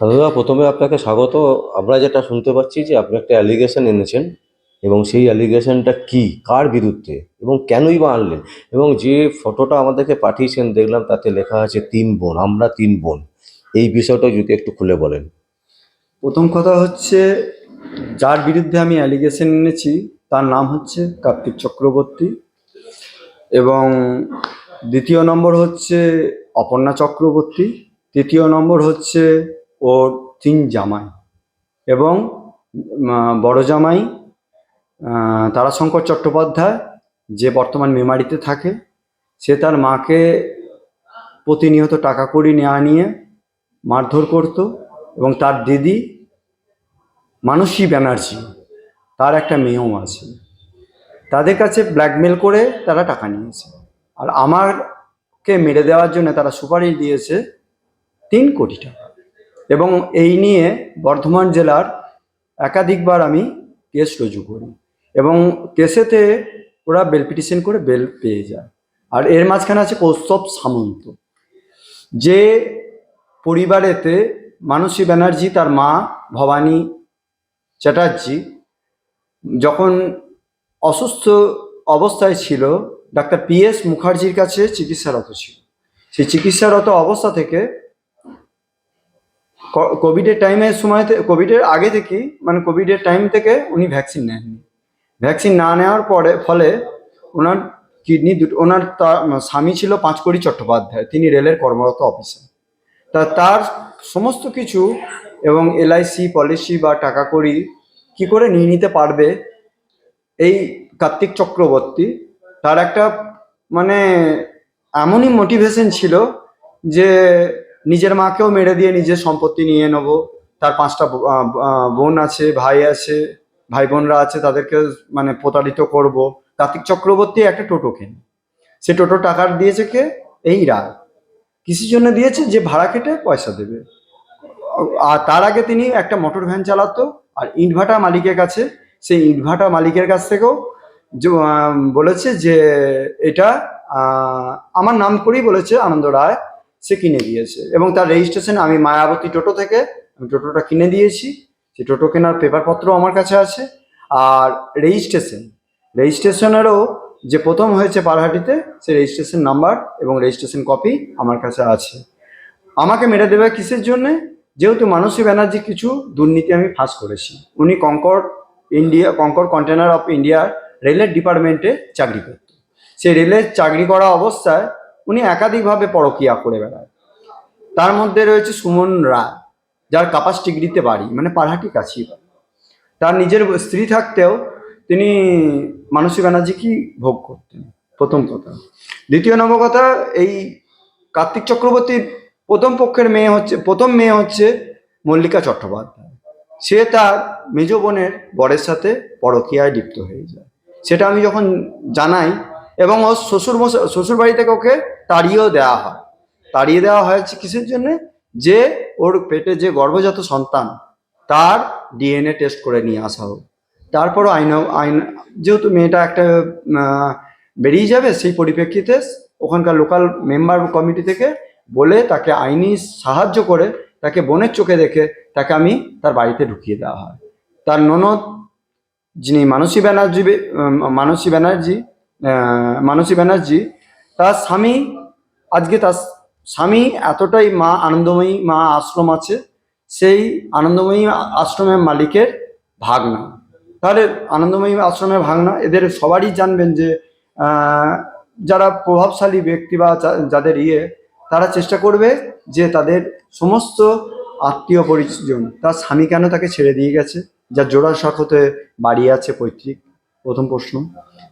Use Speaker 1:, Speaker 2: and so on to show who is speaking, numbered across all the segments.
Speaker 1: দাদা, প্রথমে আপনাকে স্বাগত। আমরা যেটা শুনতে পাচ্ছি যে আপনি একটা অ্যালিগেশন এনেছেন, এবং সেই অ্যালিগেশনটা কি, কার বিরুদ্ধে এবং কেনই বা আনলেন? এবং যে ফটোটা আমাদেরকে পাঠিয়েছেন দেখলাম, তাতে লেখা আছে 3 বোন, আমরা 3 বোন। এই বিষয়টা যদি একটু খুলে বলেন।
Speaker 2: প্রথম কথা হচ্ছে, যার বিরুদ্ধে আমি অ্যালিগেশন এনেছি তার নাম হচ্ছে কার্তিক চক্রবর্তী, এবং দ্বিতীয় নম্বর হচ্ছে অপর্ণা চক্রবর্তী, তৃতীয় নম্বর হচ্ছে ওর 3 জামাই, এবং বড় জামাই তারাশঙ্কর চট্টোপাধ্যায়, যে বর্তমান মেমারিতে থাকে। সে তার মাকে প্রতিনিয়ত টাকা কড়ি নেওয়া নিয়ে মারধর করত, এবং তার দিদি মানসী ব্যানার্জি, তার একটা মেয়েও আছে। তাদের কাছে ব্ল্যাকমেল করে তারা টাকা নিয়েছে, আর আমারকে মেরে দেওয়ার জন্য তারা সুপারিশ দিয়েছে 3 কোটি টাকা। এবং এই নিয়ে বর্ধমান জেলার একাধিকবার আমি কেস রুজু করি, এবং কেসেতে ওরা বেল পিটিশন করে বেল পেয়ে যায়। আর এর মাঝখানে আছে কৌস্তব সামন্ত, যে পরিবারেতে মানসী ব্যানার্জি, তার মা ভবানী চ্যাটার্জি যখন অসুস্থ অবস্থায় ছিল, ডাক্তার PS মুখার্জির কাছে চিকিৎসারত ছিল। সেই চিকিৎসারত অবস্থা থেকে কোভিডের টাইমের সময়তে, কোভিডের আগে থেকেই, মানে কোভিডের টাইম থেকে উনি ভ্যাকসিন নেননি। ভ্যাকসিন না নেওয়ার ফলে ওনার কিডনি দুটো, ওনার স্বামী ছিল পাঁচকড়ি চট্টোপাধ্যায়, তিনি রেলের কর্মরত অফিসার। তার সমস্ত কিছু এবং LIC পলিসি বা টাকা কড়ি কি করে নিয়ে নিতে পারবে এই কার্তিক চক্রবর্তী, তার একটা মানে এমনই মোটিভেশন ছিল যে নিজের মাকেও মেরে দিয়ে নিজের সম্পত্তি নিয়ে নেবো। তার 5টা বোন আছে, ভাই আছে, ভাই বোনরা আছে, তাদেরকে মানে প্রতারিত করব। কার্তিক চক্রবর্তী একটা টোটো কেনে, সে টোটো টাকা দিয়েছে কে? এই রায়। কিসের জন্য দিয়েছে? যে ভাড়া কেটে পয়সা দেবে। আর তার আগে তিনি একটা মোটর ভ্যান চালাতো, আর ইটভাটা মালিকের কাছে, সেই ইটভাটা মালিকের কাছ থেকেও বলেছে যে এটা আমার নাম করেই বলেছে, আনন্দ রায়, সে কিনে দিয়েছে। এবং তার রেজিস্ট্রেশন আমি মায়াবতী টোটো থেকে আমি টোটোটা কিনে দিয়েছি। সেই টোটো কেনার পেপারপত্র আমার কাছে আছে। আর রেজিস্ট্রেশনেরও যে প্রথম হয়েছে পারহাটিতে, সেই রেজিস্ট্রেশন নাম্বার এবং রেজিস্ট্রেশন কপি আমার কাছে আছে। আমাকে মেরে দেবে কিসের জন্যে? যেহেতু মানসী ব্যানার্জি কিছু দুর্নীতি আমি ফাঁস করেছি। উনি কঙ্কর কন্টেনার অফ ইন্ডিয়ার রেলের ডিপার্টমেন্টে চাকরি করত। সেই রেলের চাকরি করা অবস্থায় উনি একাধিকভাবে পরকীয়া করে বেড়ায়। তার মধ্যে রয়েছে সুমন রায়, যার কাপাসটিগড়িতে বাড়ি, মানে পারহাটি কাছেই বাড়ি। তার নিজের স্ত্রী থাকতেও তিনি মানসী ব্যানার্জিকেই ভোগ করতেন, প্রথম কথা। দ্বিতীয় নম্বর কথা, এই কার্তিক চক্রবর্তীর প্রথম মেয়ে হচ্ছে মল্লিকা চট্টোপাধ্যায়। সে তার মেজ বোনের বরের সাথে পরকীয়ায় লিপ্ত হয়ে যায়। সেটা আমি যখন জানাই, এবং ওর শ্বশুর বাড়ি থেকে ওকে তাড়িয়ে দেওয়া হয়েছে কিসের জন্যে? যে ওর পেটে যে গর্ভজাত সন্তান, তার DNA টেস্ট করে নিয়ে আসা হোক। তারপরও আইন যেহেতু মেয়েটা একটা বেরিয়ে যাবে, সেই পরিপ্রেক্ষিতে ওখানকার লোকাল মেম্বার কমিটি থেকে বলে তাকে আইনি সাহায্য করে, তাকে বোনের চোখে দেখে তাকে তার বাড়িতে ঢুকিয়ে দেওয়া হয়। তার ননদ, যিনি মানসী ব্যানার্জি, তার স্বামী, আজকে তার স্বামী এতটাই আনন্দময়ী মা আশ্রম আছে, সেই আনন্দময়ী আশ্রমের মালিকের ভাগনা। তাহলে আনন্দময়ী আশ্রমের ভাগনা, এদের সবারই জানবেন যে যারা প্রভাবশালী ব্যক্তি বা যাদের তারা চেষ্টা করবে যে তাদের সমস্ত আত্মীয় পরিজন, তার স্বামী কেন তাকে ছেড়ে দিয়ে গেছে, যার জোড়াসাঁকোতে বাড়ি আছে পৈতৃক, প্রথম প্রশ্ন।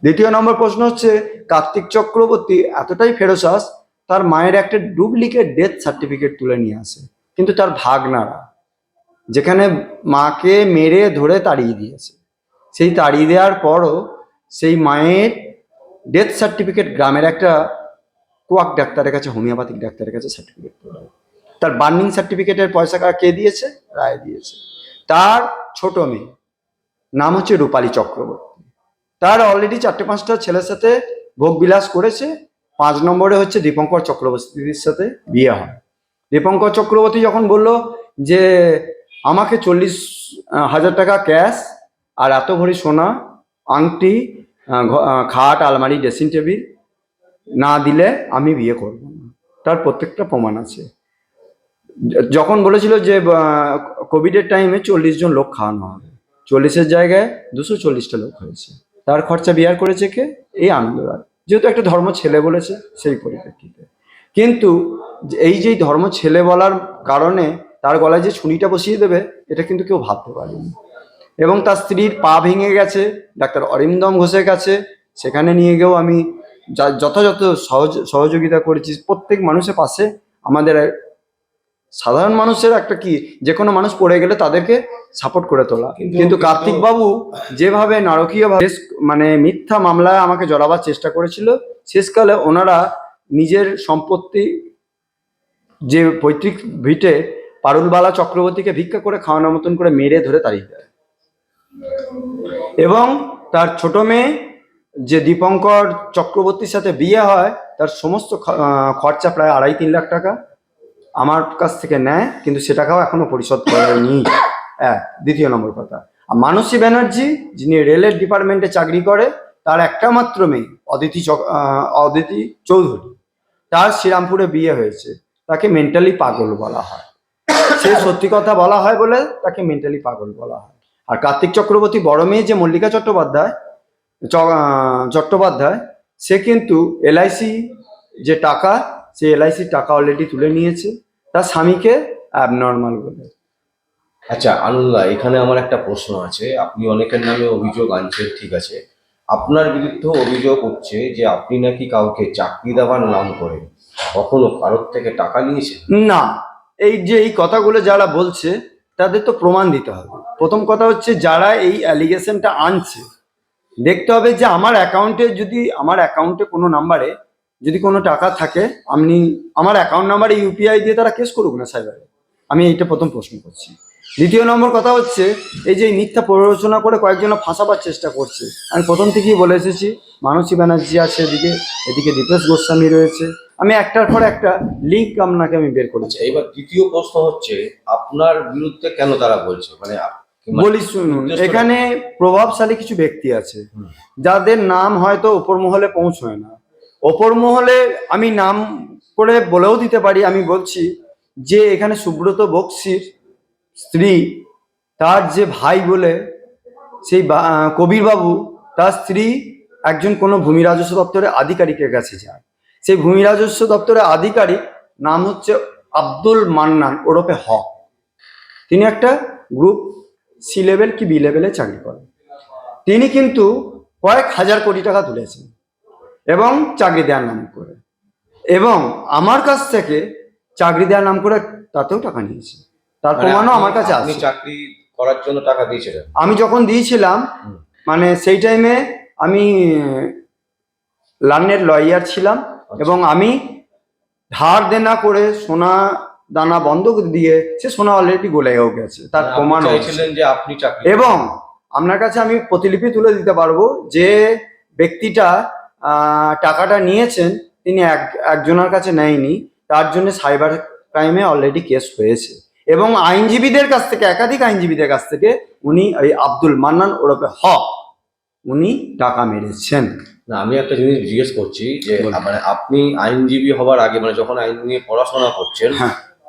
Speaker 2: দ্বিতীয় নম্বর প্রশ্ন হচ্ছে, কার্তিক চক্রবর্তী এতটাই ফেরোসাস, তার মায়ের একটা ডুপ্লিকেট ডেথ সার্টিফিকেট তুলে নিয়ে আসে, কিন্তু তার ভাগনারা, যেখানে মাকে মেরে ধরে তাড়িয়ে দিয়েছে, সেই তাড়িয়ে দেওয়ার পরও সেই মায়ের ডেথ সার্টিফিকেট গ্রামের একটা কোয়াক ডাক্তারের কাছে, হোমিওপ্যাথিক ডাক্তারের কাছে সার্টিফিকেট পড়ে। তার বার্নিং সার্টিফিকেটের পয়সা কে দিয়েছে? রায় দিয়েছে। তার ছোট মেয়ে নাম হচ্ছে রূপালী চক্রবর্তী, তার অলরেডি 4-5টা ছেলের সাথে ভোগ বিলাস করেছে। 5 নম্বরে হচ্ছে দীপঙ্কর চক্রবর্তীর সাথে বিয়ে হয়। দীপঙ্কর চক্রবর্তী যখন বলল যে আমাকে 40,000 টাকা ক্যাশ আর এত ভরি সোনা, আংটি, খাট, আলমারি, ড্রেসিং টেবিল না দিলে আমি বিয়ে করব না। তার প্রত্যেকটা প্রমাণ আছে। যখন বলেছিল যে কোভিডের টাইমে 40 জন লোক খাওয়ানো হবে, 40-এর জায়গায় 240টা লোক হয়েছে। তার খরচা বিয়ার করেছে কে? এই আনন্দরায়, যেহেতু একটা ধর্ম ছেলে বলেছে সেই পরিপ্রেক্ষিতে। কিন্তু এই যে ধর্ম ছেলে বলার কারণে তার গলায় যে ছুরিটা বসিয়ে দেবে, এটা কিন্তু কেউ ভাবতে পারেনি। এবং তার স্ত্রীর পা ভেঙে গেছে ডাক্তার অরিন্দম ঘোষের কাছে, সেখানে নিয়ে গিয়েও আমি যথাযথ সহযোগিতা করেছি। প্রত্যেক মানুষের পাশে আমাদের সাধারণ মানুষের একটা কি, যে কোনো মানুষ পড়ে গেলে তাদেরকে সাপোর্ট করে তোলা। কিন্তু কার্তিক বাবু যেভাবে নারকীয়ভাবে মানে মিথ্যা মামলায় আমাকে জড়াবার চেষ্টা করেছিল, শেষকালে ওনারা নিজের সম্পত্তি যে পৈতৃক ভিটে পারুলবালা চক্রবর্তীকে ভিক্ষা করে খাওয়ানোর মতন করে মেরে ধরে তাড়িয়ে দেয়। এবং তার ছোট মেয়ে যে দীপঙ্কর চক্রবর্তীর সাথে বিয়ে হয়, তার সমস্ত খরচা প্রায় 2.5-3 লাখ টাকা আমার কাছ থেকে নেয়, কিন্তু সে টাকাও এখনো পরিশোধ করেনি। দ্বিতীয় নম্বর কথা, আর মানসী ব্যানার্জি যিনি রেলের ডিপার্টমেন্টে চাকরি করে, তার একটা মাত্র মেয়ে অদিতি চৌধুরী, তার শ্রীরামপুরে বিয়ে হয়েছে। তাকে মেন্টালি পাগল বলা হয়। সে সত্যি কথা বলা হয় বলে তাকে মেন্টালি পাগল বলা হয়। আর কার্তিক চক্রবর্তী বড় মেয়ে যে মল্লিকা চট্টোপাধ্যায়, সে কিন্তু এলআইসি যে টাকা, সে এলআইসির টাকা অলরেডি তুলে নিয়েছে তার স্বামীকে অ্যাবনর্মাল বলে।
Speaker 1: আচ্ছা আনন্দা, এখানে আমার একটা প্রশ্ন আছে। আপনি অনেকের নামে অভিযোগ আনছেন, ঠিক আছে, আপনার বিরুদ্ধে অভিযোগ হচ্ছে যে আপনি নাকি কাউকে চাকরি দেওয়ার নাম করে কখনো কারোর থেকে টাকা নিয়েছেন।
Speaker 2: না, এই কথাগুলো যারা বলছে তাদের তো প্রমাণ দিতে হবে। প্রথম কথা হচ্ছে, যারা এই অ্যালিগেশনটা আনছে, দেখতে হবে যে আমার অ্যাকাউন্টে কোনো নাম্বারে যদি কোনো টাকা থাকে, আমার অ্যাকাউন্ট নাম্বারে ইউপিআই দিয়ে তারা কেস করুক না সাইবারে। আমি এইটা প্রথম প্রশ্ন করছি। দ্বিতীয় নম্বর কথা হচ্ছে, এই যে মিথ্যা প্ররোচনা করে কয়েকজন ফাঁসাবার চেষ্টা করছে। আমি প্রথম থেকেই বলে এসেছি, মানসী ব্যানার্জি আছে এদিকে দীপেশ গোস্বামী রয়েছে। আমি একটার পর একটা লিঙ্ক আমি বের করেছি।
Speaker 1: এবার দ্বিতীয় প্রশ্ন হচ্ছে, আপনার বিরুদ্ধে কেন তারা বলছে?
Speaker 2: বলি শুনুন, এখানে প্রভাবশালী কিছু ব্যক্তি আছে যাদের নাম হয়তো ওপর মহলে পৌঁছয় না। ওপর মহলে আমি নাম করে বলেও দিতে পারি। আমি বলছি যে এখানে সুব্রত বক্সির স্ত্রী, তার যে ভাই বলে সেই কবির বাবু, তার স্ত্রী একজন কোনো ভূমি রাজস্ব দপ্তরের আধিকারিকের কাছে যায়। সেই ভূমি রাজস্ব দপ্তরের আধিকারিক নাম হচ্ছে আব্দুল মান্নান ওরফে হক। তিনি একটা গ্রুপ সি লেভেল কি বি লেভেলে চাকরি করেন। তিনি কিন্তু কয়েক হাজার কোটি টাকা তুলেছেন এবং চাকরি দেওয়ার নাম করে, এবং আমার কাছ থেকে চাকরি দেওয়ার নাম করে তাতেও টাকা নিয়েছে। তার প্রমাণও আমার কাছে আছে।
Speaker 1: চাকরি করার জন্য টাকা দিয়েছিলেন?
Speaker 2: আমি যখন দিয়েছিলাম, মানে সেই টাইমে আমি লন্ডনের লয়ার ছিলাম, এবং আমি ধার দেনা করে সোনা দানা বন্ধক দিয়ে সে সোনা অলরেডি গলেও গেছে, তার প্রমাণ
Speaker 1: চাইছিলেন যে আপনি চাকরি।
Speaker 2: এবং আপনার কাছে আমি প্রতিলিপি তুলে দিতে পারবো যে ব্যক্তিটা টাকাটা নিয়েছেন, তিনি একজনের কাছে নেয়নি, তার জন্য সাইবার ক্রাইমে অলরেডি কেস হয়েছে। এবং আইনজীবীদের কাছ থেকে, একাধিক আইনজীবীদের কাছ থেকে উনি এই আব্দুল মান্নান ওরফে হক উনি টাকা মেরেছেন।
Speaker 1: না, আমি একটা জিনিস জিজ্ঞেস করছি যে আপনি আইনজীবী হবার আগে, যখন আইন নিয়ে পড়াশোনা করছেন,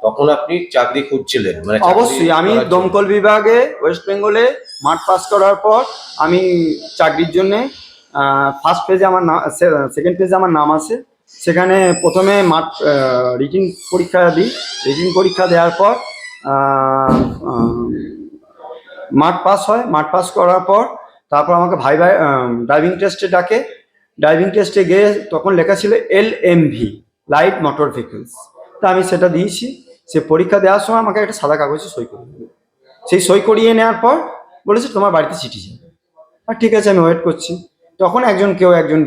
Speaker 1: তখন আপনি চাকরি খুঁজছিলেন?
Speaker 2: অবশ্যই। আমি দমকল বিভাগে ওয়েস্ট বেঙ্গলে মাঠ পাস করার পর আমি চাকরির জন্য ফার্স্ট পেজে আমার নাম, সেকেন্ড পেজে আমার নাম আছে। সেখানে প্রথমে রিটিন পরীক্ষা দিই। রিটিন পরীক্ষা দেওয়ার পর মাঠ পাস হয়। মাঠ পাস করার পর তারপর আমাকে ড্রাইভিং টেস্টে ডাকে। ড্রাইভিং টেস্টে গিয়ে তখন লেখা ছিল LMV, লাইট মোটর ভেহিকলস। তা আমি সেটা দিয়েছি। সে পরীক্ষা দেওয়ার সময় আমাকে একটা সাদা কাগজে সই করে দেবে। সেই সই করিয়ে নেওয়ার পর বলেছে তোমার বাড়িতে চিঠি যাবে। আর ঠিক আছে, আমি ওয়েট করছি। তখন একজন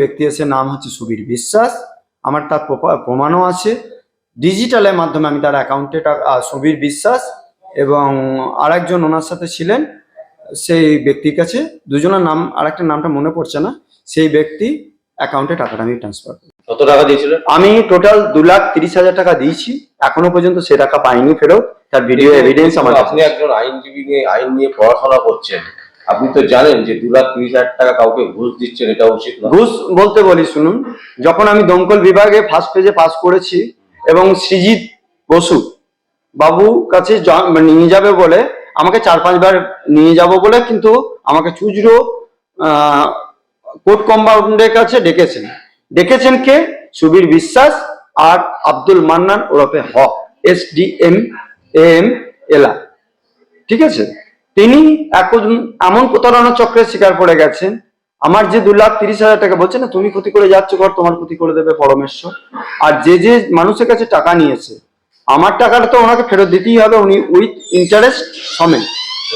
Speaker 2: ব্যক্তি এসে, নাম হচ্ছে সুবীর বিশ্বাস, আমার তার প্রমাণও আছে। ডিজিটালের মাধ্যমে আমি তার অ্যাকাউন্টে সুবীর বিশ্বাস এবং আরেকজন ওনার সাথে ছিলেন, সেই ব্যক্তির কাছে, দুজনের নাম, আরেকটা নামটা মনে পড়ছে না, সেই ব্যক্তি অ্যাকাউন্টে টাকাটা আমি ট্রান্সফার করি।
Speaker 1: কত টাকা দিয়েছিলেন?
Speaker 2: আমি টোটাল 2,30,000 টাকা দিয়েছি, এখনো পর্যন্ত সে টাকা পাইনি ফেরত। তার ভিডিও এভিডেন্স আমার কাছে।
Speaker 1: আপনি একজন আইনজীবী নিয়ে আইন নিয়ে পড়াশোনা করছেন, আপনি তো জানেন যে 2,30,000 টাকা কাউকে ঘুষ দিচ্ছেন, এটা উচিত না।
Speaker 2: ঘুষ বলতে বলি শুনুন, যখন আমি দমকল বিভাগে ফার্স্ট পেজে পাস করেছি এবং সৃজিত বসু বাবু কাছে নিয়ে যাবে বলে আমাকে 4-5 বার নিয়ে যাব বলে, কিন্তু আমাকে চুজরো কোর্ট কম্পাউন্ডের কাছে ডেকেছেন কে? সুবীর বিশ্বাস আর আব্দুল মান্নান ওরফে হক, SDM এলা, ঠিক আছে? তিনি এমন প্রতারণা চক্রের শিকার পড়ে গেছেন। আমার যে 2,30,000 টাকা বলছে না, তুমি ক্ষতি করে যাচ্ছ, ঘর তোমার ক্ষতি করে দেবে পরমেশ্বর। আর যে মানুষের কাছে টাকা নিয়েছে, আমার টাকাটা তো ওনাকে ফেরত দিতেই হবে, উনি উইথ ইন্টারেস্ট সমেত।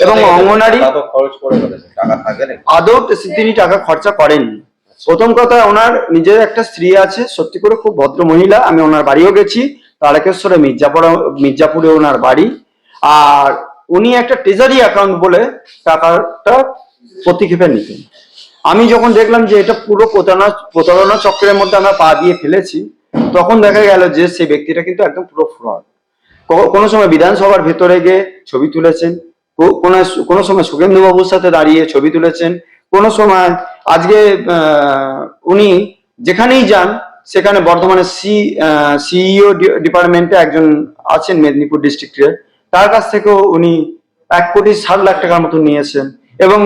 Speaker 2: এবং অঙ্গনারী
Speaker 1: খরচ করে ফেলেছেন, টাকা থাকে না
Speaker 2: আদৌ তিনি টাকা খরচা করেননি। প্রথম কথা, ওনার নিজের একটা স্ত্রী আছে, সত্যি করে খুব ভদ্র মহিলা। আমি ওনার বাড়িও গেছি, তারকেশ্বরে মির্জাপুরে ওনার বাড়ি। আর উনি একটা ট্রেজারি অ্যাকাউন্ট বলে টাকাটা প্রতিক্ষেপে নিতেন। আমি যখন দেখলাম যে এটা পুরো প্রতারণা চক্রের মধ্যে আমরা পা দিয়ে ফেলেছি, তখন দেখা গেল যে সেই ব্যক্তিটা কিন্তু একদম পুরো ফ্রড। কোনো সময় বিধানসভার ভেতরে গিয়ে ছবি তুলেছেন, কোনো সময় সুখেন্দু বাবুর সাথে দাঁড়িয়ে ছবি তুলেছেন, কোনো সময় আজকে উনি যেখানেই যান সেখানে বর্ধমানে সিইও ডিপার্টমেন্টে একজন আছেন মেদিনীপুর ডিস্ট্রিক্টের, তার কাছ থেকেও উনি 1,60,00,000 টাকার মতো নিয়েছেন। এবং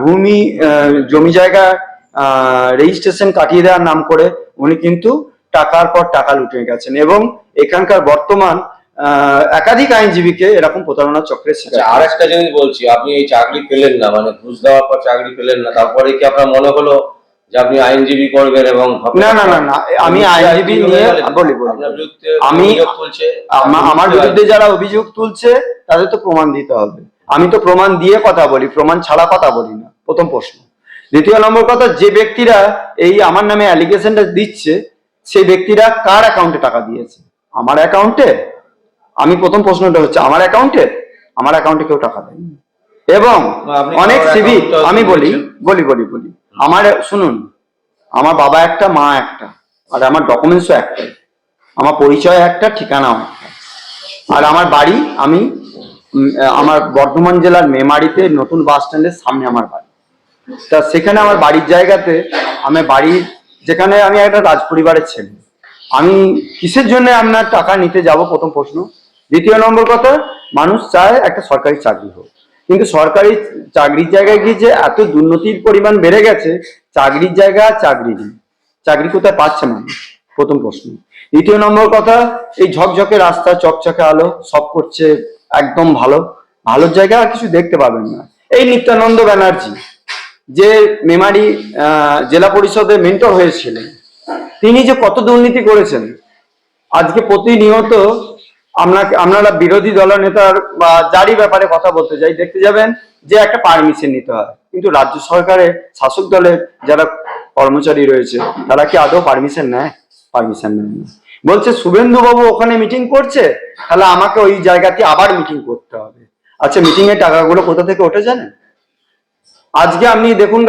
Speaker 2: ভূমি জমি জায়গা রেজিস্ট্রেশন কাটিয়ে দেওয়ার নাম করে উনি কিন্তু টাকার পর টাকা লুটে গেছেন। এবং এখানকার বর্তমান একাধিক আইনজীবীকে এরকম প্রতারণা চক্রের শিকার।
Speaker 1: আর একটা জিনিস বলছি, আপনি এই চাকরি পেলেন না, মানে ঘুষ দেওয়ার পর চাকরি পেলেন না, তারপরে কি আপনার মনে হলো যে আপনি আইনজীবী করবেন? এবং
Speaker 2: না, আমি আইনজীবী নিয়ে বলি, আমার বিরুদ্ধে যারা অভিযোগ তুলছে তাদের তো প্রমাণ দিতে হবে। আমি তো প্রমাণ দিয়ে কথা বলি, প্রমাণ ছাড়া কথা বলি না, প্রথম প্রশ্ন। দ্বিতীয় নম্বর কথা, যে ব্যক্তিরা এই আমার নামে অ্যালিগেশনটা দিচ্ছে, সেই ব্যক্তিরা কার অ্যাকাউন্টে টাকা দিয়েছে? আমার অ্যাকাউন্টে? আমি প্রথম প্রশ্নটা হচ্ছে আমার অ্যাকাউন্টে কেউ টাকা দেয়নি। এবং অনেক সিভি, আমি বলি আমার, শুনুন, আমার বাবা একটা, মা একটা, আর আমার ডকুমেন্টসও একটাই, আমার পরিচয় একটা, ঠিকানাও একটা। আর আমার বাড়ি, আমার বর্ধমান জেলার মেমারিতে নতুন বাস স্ট্যান্ডের সামনে আমার বাড়ি। তা সেখানে আমার বাড়ির জায়গাতে যেখানে আমি একটা রাজপরিবারের ছেলে, আমি কিসের জন্য আপনার টাকা নিতে যাব? প্রথম প্রশ্ন। দ্বিতীয় নম্বর কথা, মানুষ চায় একটা সরকারি চাকরি হোক, কিন্তু সরকারি চাকরির জায়গায় গিয়ে যে এত দুর্নীতির পরিমাণ বেড়ে গেছে, চাকরির জায়গা চাকরি কোথায় পাচ্ছে মানুষ? প্রথম প্রশ্ন। দ্বিতীয় নম্বর কথা, এই ঝকঝকে রাস্তা, চকচকে আলো, সব করছে একদম ভালোর জায়গা আর কিছু দেখতে পাবেন না। এই নিত্যানন্দ ব্যানার্জি যে মেমারি জেলা পরিষদে মেন্টর হয়েছিলেন, তিনি যে কত দুর্নীতি করেছেন, আজকে প্রতিনিয়ত আপনারা বিরোধী দলনেতার বা যারই ব্যাপারে কথা বলতে যাই, দেখতে যাবেন যে একটা পারমিশন নিতে হয়। কিন্তু রাজ্য সরকারের শাসক দলের যারা কর্মচারী রয়েছে, তারা কি আদৌ পারমিশন নেয়? পারমিশন নেয় না। বলছে শুভেন্দু বাবু ওখানে মিটিং করছে, তাহলে আমাকে ওই জায়গাতে আবার মিটিং করতে হবে। আচ্ছা, মিটিং এর টাকাগুলো কোথা থেকে ওঠে জানেন? আজকে আপনি দেখুন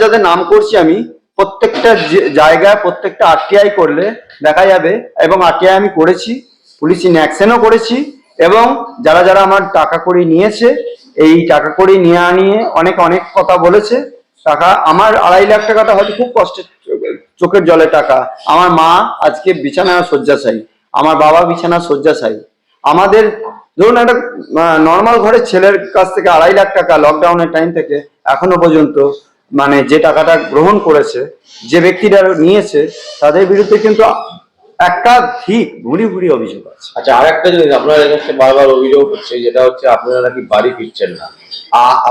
Speaker 2: যাদের নাম করছি আমি, প্রত্যেকটা জায়গায় প্রত্যেকটা RTI করলে দেখা যাবে, এবং RTI আমি করেছি, পুলিশ ইন অ্যাকশনও করেছি। এবং যারা আমার টাকা কড়ি নিয়েছে, এই টাকা কড়ি নিয়ে অনেক কথা বলেছে। টাকা আমার 2.5 লাখ টাকাটা হয়তো খুব কষ্টের, চোখের জলে টাকা। আমার মা আজকে বিছানা শয্যাশায়ী, আমার বাবা বিছানা শয্যাশায়ী। আমাদের ধরুন একটা নর্মাল ঘরের ছেলের কাছ থেকে 2.5 লাখ টাকা লকডাউনের টাইম থেকে এখনো পর্যন্ত, মানে যে টাকাটা গ্রহণ করেছে, যে ব্যক্তিরা নিয়েছে, তাদের বিরুদ্ধে কিন্তু একাধিক ভুরি অভিযোগ আছে।
Speaker 1: আচ্ছা, আর একটা জিনিস আপনার কাছে বারবার অভিযোগ হচ্ছে, যেটা হচ্ছে আপনারা নাকি বাড়ি ফিরছেন না।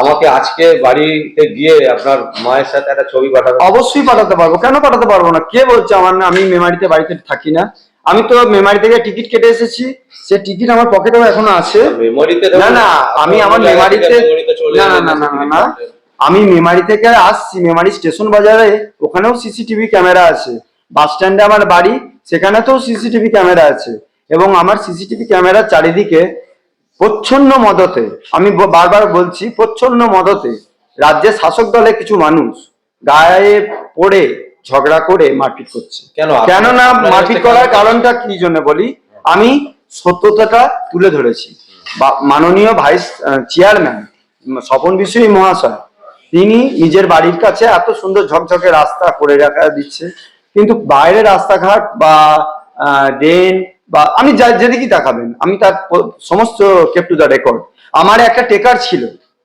Speaker 1: আমাকে আজকে বাড়িতে গিয়ে আপনার মায়ের সাথে একটা ছবি পাঠাবেন?
Speaker 2: অবশ্যই পাঠাতে পারবো, কেন পাঠাতে পারবো না? কে বলছে আমি মেমারিতে বাড়িতে থাকি না? আমি তো মেমারি থেকে টিকিট কেটে এসেছি, সে টিকিট আমার পকেটেও এখনো আছে। না, আমি আমার মেমারিতে না, আমি মেমারি থেকে আসছি, মেমারি স্টেশন বাজারে, ওখানেও CCTV ক্যামেরা আছে। বাস স্ট্যান্ডে আমার বাড়ি, সেখানেতেও CCTV ক্যামেরা আছে। এবং আমার CCTV ক্যামেরার চারিদিকে প্রচ্ছন্ন মদতে, আমি বারবার বলছি, প্রচ্ছন্ন মদতে রাজ্যের শাসক দলের কিছু মানুষ গায়ে পড়ে ঝগড়া করে মারপিট করছে।
Speaker 1: কেন
Speaker 2: কেননা
Speaker 1: আপনার
Speaker 2: মারপিট
Speaker 1: কাছে
Speaker 2: করার
Speaker 1: কেন?
Speaker 2: কারণটা কি জন্য বলি, আমি সত্যতাটা তুলে ধরেছি। বা মাননীয় ভাইস চেয়ারম্যান স্বপন বিশ্বাস মহাশয়, তিনি নিজের বাড়ির কাছে এত সুন্দর ঝকঝকে রাস্তা করে রাখা দিচ্ছে, কিন্তু বাইরে রাস্তাঘাট বা ড্রেন বা আমি যেদিকেই তাকাবেন আমি তার সমস্ত কেপ টু দ্য রেকর্ড। আমার একটা টেকার ছিল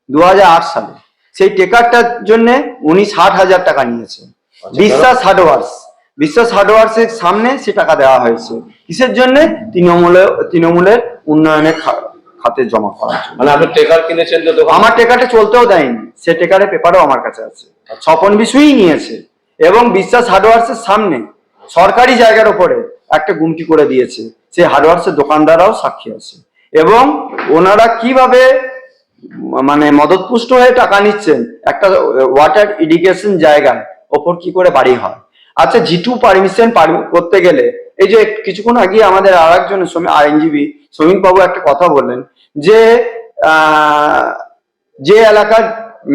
Speaker 2: 2008 সালে, সেই টেকারটার জন্য উনি 60,000 টাকা নিয়েছেন।
Speaker 1: আচ্ছা,
Speaker 2: বিশ্বাস হার্ডওয়ার্স, বিশ্বাস হার্ডওয়ার্সের সামনে সে টাকা দেওয়া হয়েছে কিসের জন্য? তৃণমূলের উন্নয়নের খাতে জমা করার জন্য।
Speaker 1: মানে আপনি টেকার কিনেছেন তো দোকান?
Speaker 2: আমার টেকারটা চলতেও দেয়নি, সে টেকারের পেপারও আমার কাছে আছে। স্বপন বিষয়ই নিয়েছে এবং বিশ্বাস হার্ডওয়ার্সের সামনে সরকারি জায়গার উপরে একটা গুমটি করে দিয়েছে, সে হার্ডওয়ার্সের দোকানদাররাও সাক্ষী আছে। এবং ওনারা কিভাবে মানে মদতপুষ্ট হয়ে টাকা নিচ্ছেন একটা ওয়াটার ইরিগেশন জায়গায়, ওপর কি করে বাড়ি হয়? আচ্ছা, জিটু পারমিশন করতে গেলে, এই যে কিছুক্ষণ আগে আমাদের আর একজন আইনজীবী শ্রমিক বাবু একটা কথা বললেন যে যে এলাকার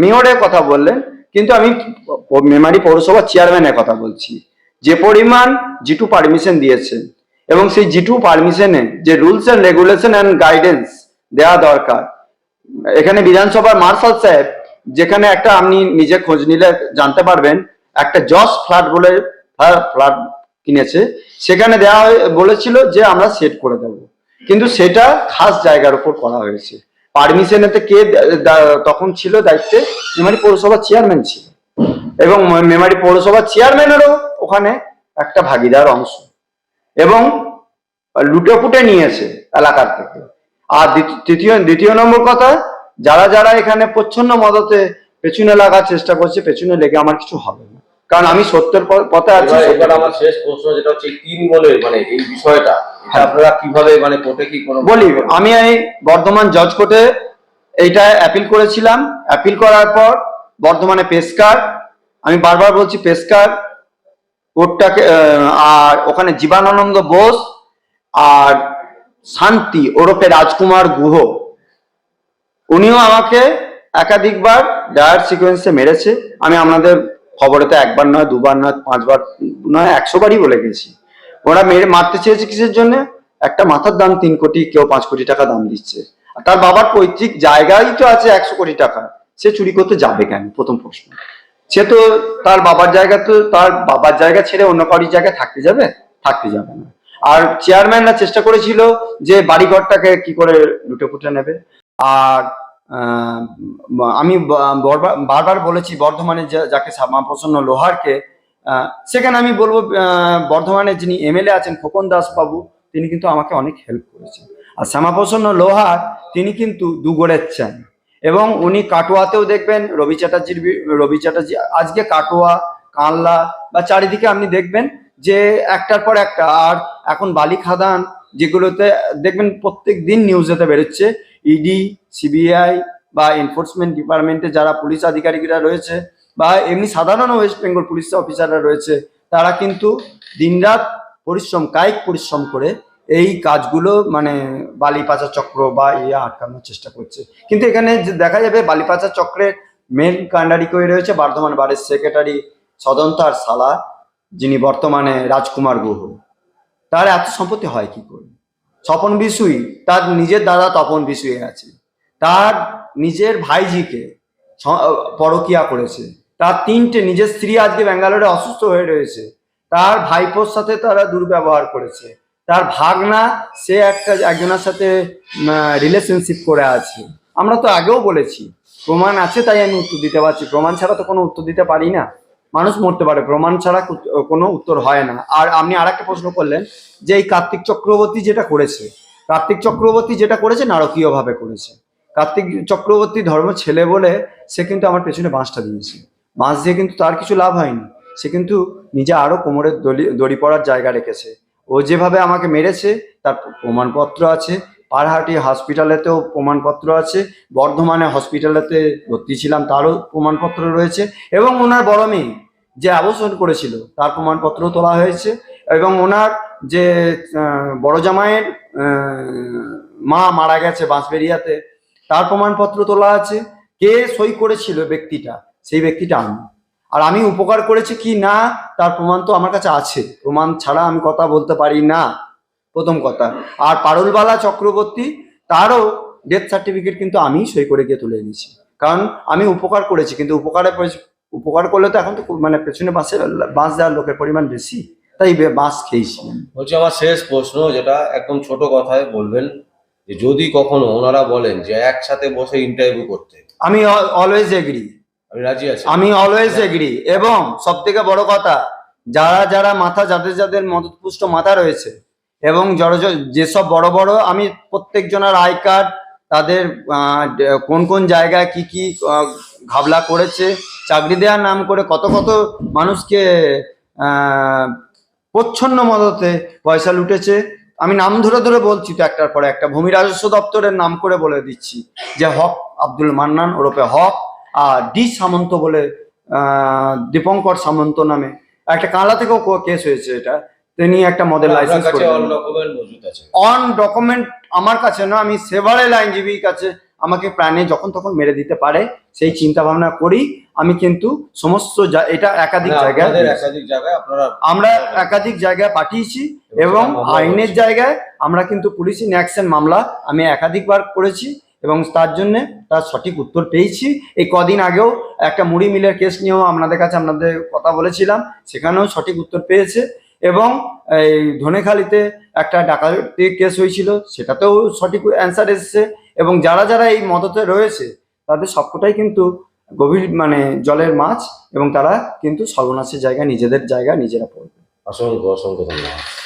Speaker 2: মেয়রের কথা বললেন, কিন্তু আমি মেমারি পৌরসভার চেয়ারম্যানের কথা বলছি। যে পরিমাণ জিটু পারমিশন দিয়েছেন এবং সেই জিটু পারমিশনে যে rules and regulation and guidance দেওয়া দরকার, এখানে বিধানসভার মার্শাল সাহেব, যেখানে একটা আপনি নিজে খোঁজ নিলে জানতে পারবেন, একটা জস ফ্ল্যাট বলে ফ্ল্যাট কিনেছে, সেখানে দেওয়া বলেছিল যে আমরা সেট করে দেব, কিন্তু সেটা খাস জায়গার উপর করা হয়েছে। পারমিশনেতে কে তখন ছিল দায়িত্বে? মেমারি পৌরসভার চেয়ারম্যান ছিল, এবং মেমারি পৌরসভার চেয়ারম্যানেরও ওখানে একটা ভাগিদার অংশ, এবং লুটেপুটে নিয়েছে এলাকার থেকে। আর দ্বিতীয় নম্বর কথা, যারা যারা এখানে প্রচ্ছন্ন মদতে পেছনে লাগার চেষ্টা করছে, পেছনে লেগে আমার কিছু হবে না, কারণ আমি সত্যের পথে আছি।
Speaker 1: এবার আমার শেষ প্রশ্ন যেটা হচ্ছে তৃণমূলের মানে এই বিষয়টা, এটা আপনারা কিভাবে মানে কোর্টে কি কোনো
Speaker 2: বলি, আমি এই বর্ধমান জজ কোর্টে এইটা অ্যাপিল করেছিলাম। অ্যাপিল করার পর বর্ধমানে পেশকার, আমি বারবার বলছি পেশকার কোর্টটাকে, আর ওখানে জীবানন্দ বোস আর শান্তি ওরফে রাজকুমার গুহ, উনিও আমাকে একাধিকবার ডায়ার সিকোয়েন্সে মেরেছে। আমি আপনাদের খবরেতে একবার নয়, দুবার নয়, 5বার নয়, 100 বারই বলে গেছি। ওরা মারতে চেয়েছে কিসের জন্য? একটা মাথার দাম 3 কোটি, কেউ 5 কোটি টাকা দাম দিচ্ছে। আর তার বাবার পৈতৃক জায়গায় তো আছে 100 কোটি টাকা, সে চুরি করতে যাবে কেন? প্রথম প্রশ্ন। সে তো তার বাবার জায়গা, তো তার বাবার জায়গা ছেড়ে অন্য কারোর জায়গায় থাকতে যাবে? থাকতে যাবে না। আর চেয়ারম্যানরা চেষ্টা করেছিল যে বাড়িঘরটাকে কি করে লুটে ফুটে নেবে। আর আমি বারবার বলেছি বর্ধমানে যাকে শ্যামাপ্রসন্ন লোহারকে, সেখানে আমি বলবো বর্ধমানে যিনি এমএলএ আছেন খোকন দাস বাবু, তিনি কিন্তু আমাকে অনেক হেল্প করেছেন। আর শ্যামাপ্রসন্ন লোহার তিনি কিন্তু দুগোড়ের চান, এবং উনি কাটোয়াতেও দেখবেন রবি চ্যাটার্জি আজকে কাটোয়া, কানলা বা চারিদিকে আপনি দেখবেন যে একটার পর একটা। আর এখন বালি খাদান যেগুলোতে দেখবেন প্রত্যেক দিন নিউজেতে বেরোচ্ছে, ইডি, সিবিআই বা এনফোর্সমেন্ট ডিপার্টমেন্টে যারা পুলিশ আধিকারিকরা রয়েছে, বা এমনি সাধারণ ওয়েস্ট বেঙ্গল পুলিশ অফিসাররা রয়েছে, তারা কিন্তু দিনরাত কায়িক পরিশ্রম করে এই কাজগুলো মানে বালি পাচার চক্র বা আটকানোর চেষ্টা করছে। কিন্তু এখানে দেখা যাবে বালি পাচার চক্রের মেন কান্ডারি করে রয়েছে বর্ধমান বারের সেক্রেটারি সদন্তার সালা, যিনি বর্তমানে রাজকুমার গুহ। তার এত সম্পত্তি হয় কি করে? স্বপন বিশুই তার নিজের দাদা তপন বিশুই আছে, তার নিজের ভাইজিকে পরকিয়া করেছে, তার 3টে নিজের স্ত্রী আজকে ব্যাঙ্গালোরে অসুস্থ হয়ে রয়েছে, তার ভাইপোর সাথে তারা দুর্ব্যবহার করেছে, তার ভাগনা সে একজনের সাথে রিলেশনশিপ করে আছে। আমরা তো আগেও বলেছি, প্রমাণ আছে তাই আমি উত্তর দিতে পারছি, প্রমাণ ছাড়া তো কোনো উত্তর দিতে পারি না। মানুষ মরতে পারে, প্রমাণ ছাড়া কোনো উত্তর হয় না। আর আপনি আর একটা প্রশ্ন করলেন যে এই কার্তিক চক্রবর্তী যেটা করেছে নারকীয়ভাবে করেছে। কার্তিক চক্রবর্তী ধর্ম ছেলে বলে সে কিন্তু আমার পেছনে বাঁশটা দিয়েছে, বাঁশ দিয়ে কিন্তু তার কিছু লাভ হয়নি, সে কিন্তু নিজে আরো কোমরের দড়ি পড়ার জায়গা রেখেছে। ও যেভাবে আমাকে মেরেছে তার প্রমাণপত্র আছে, পারহাটি হসপিটালেতেও প্রমাণপত্র আছে, বর্ধমানে হসপিটালেতে ভর্তি ছিলাম তারও প্রমাণপত্র রয়েছে, এবং ওনার বড় মেয়ে যে আবাসন করেছিল তার প্রমাণপত্র তোলা হয়েছে, এবং ওনার যে বড় জামাইয়ের মা মারা গেছে বাঁশবেড়িয়াতে, তার প্রমাণপত্র তোলা আছে। কে সই করেছিল ব্যক্তিটা, সেই ব্যক্তিটা আমি। আর আমি উপকার করেছি কি না তার প্রমাণ তো আমার কাছে আছে, প্রমাণ ছাড়া আমি কথা বলতে পারি না, প্রথম কথা। আর পারুলবালা চক্রবর্তী, তারও ডেথ সার্টিফিকেট কিন্তু আমি সই করে গিয়ে তুলে এনেছি, কারণ আমি উপকার করেছি। কিন্তু উপকার করলে তো এখন তো মানে পেছনে বাঁশ দেওয়ার লোকের পরিমাণ বেশি, তাই বাঁশ খেয়েছি।
Speaker 1: বলছি, আমার শেষ প্রশ্ন, যেটা একদম ছোট কথায় বলবেন, যে যদি কখনো ওনারা বলেন যে একসাথে বসে ইন্টারভিউ করতে,
Speaker 2: আমি অলওয়েজ এগ্রি,
Speaker 1: আমি রাজি আছি।
Speaker 2: আমি অলওয়েজ এগ্রি। এবং সব থেকে বড় কথা, যারা যারা মাথা, যাদের যাদের মদতপুষ্ট মাথা রয়েছে, এবং যেসব বড় বড়, আমি প্রত্যেকজনের আই কার্ড, তাদের কোন কোন জায়গায় কি কি ঘাবলা করেছে, চাকরি দেওয়ার নাম করে কত কত মানুষকে প্রচ্ছন্ন মদতে পয়সা লুটেছে, আমি নাম ধরে ধরে বলছি তো একটার পরে একটা। ভূমি রাজস্ব দপ্তরের নাম করে বলে দিচ্ছি, যে হক আব্দুল মান্নান ওরফে হক, আর ডি সামন্ত বলে দীপঙ্কর সামন্ত নামে একটা কানলা থেকেও কেস হয়েছে, এটা তিনি একটা মদের লাইসেন্স করে অন ডকুমেন্ট আমার কাছে না, আমি সেভারেল আইনজীবীর কাছে আমাকে প্রাণে যখন তখন মেরে দিতে পারে সেই চিন্তা ভাবনা করি আমি। কিন্তু সমস্ত এটা একাধিক জায়গায় আমরা একাধিক জায়গায় পাঠিয়েছি, এবং আইনের জায়গায় আমরা কিন্তু পুলিশ ইন অ্যাকশন মামলা আমি একাধিকবার করেছি, এবং তার জন্য তার সঠিক উত্তর পেয়েছি। এই কদিন আগেও একটা মুড়ি মিলের কেস নিয়েও আপনাদের কথা বলেছিলাম, সেখানেও সঠিক উত্তর পেয়েছে। এবং এই ধনেখালিতে একটা ডাকাতি কেস হয়েছিল, সেটাতেও সঠিক অ্যান্সার এসেছে। এবং যারা যারা এই মদতে রয়েছে তাদের সবকটাই কিন্তু গভীর মানে জলের মাছ, এবং তারা কিন্তু সর্বনাশের জায়গায় নিজেদের জায়গা নিজেরা পড়বে।
Speaker 1: অসংখ্য অসংখ্য ধন্যবাদ।